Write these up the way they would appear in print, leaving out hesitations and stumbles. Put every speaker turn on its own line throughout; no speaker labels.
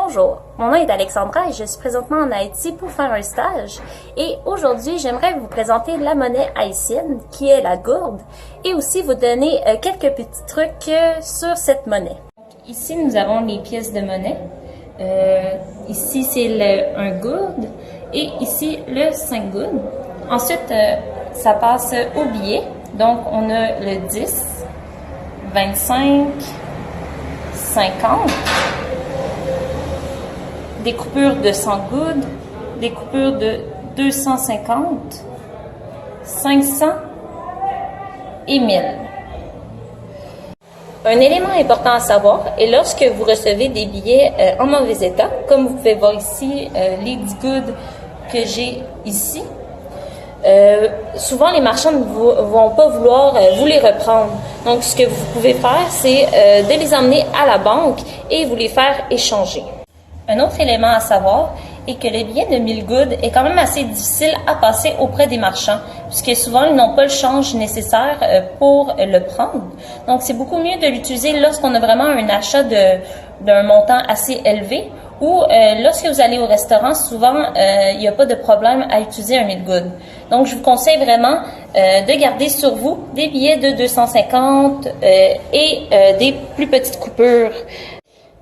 Bonjour, mon nom est Alexandra et je suis présentement en Haïti pour faire un stage. Et aujourd'hui, j'aimerais vous présenter la monnaie haïtienne, qui est la gourde, et aussi vous donner quelques petits trucs sur cette monnaie. Ici, nous avons les pièces de monnaie. Ici, c'est un gourde et ici, le 5 gourdes. Ensuite, ça passe au billet. Donc, on a le 10, 25, 50, des coupures de 100 goudes, des coupures de 250, 500 et 1000. Un élément important à savoir est lorsque vous recevez des billets en mauvais état, comme vous pouvez voir ici les 10 goudes que j'ai ici, souvent les marchands ne vont pas vouloir vous les reprendre. Donc ce que vous pouvez faire, c'est de les emmener à la banque et vous les faire échanger. Un autre élément à savoir est que le billet de 1000 goudes est quand même assez difficile à passer auprès des marchands, puisque souvent ils n'ont pas le change nécessaire pour le prendre. Donc c'est beaucoup mieux de l'utiliser lorsqu'on a vraiment un achat d'un montant assez élevé, ou lorsque vous allez au restaurant, souvent il n'y a pas de problème à utiliser un 1000 goudes. Donc je vous conseille vraiment de garder sur vous des billets de 250 et des plus petites coupures.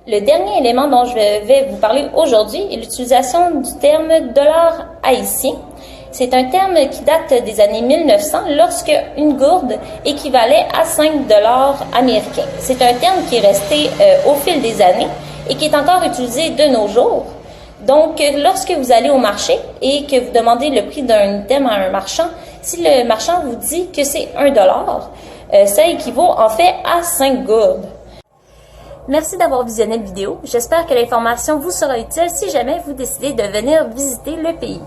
Le dernier élément dont je vais vous parler aujourd'hui est l'utilisation du terme dollar haïtien. C'est un terme qui date des années 1900 lorsque une gourde équivalait à 5 dollars américains. C'est un terme qui est resté au fil des années et qui est encore utilisé de nos jours. Donc, lorsque vous allez au marché et que vous demandez le prix d'un item à un marchand, si le marchand vous dit que c'est 1 dollar, ça équivaut en fait à 5 gourdes. Merci d'avoir visionné la vidéo. J'espère que l'information vous sera utile si jamais vous décidez de venir visiter le pays.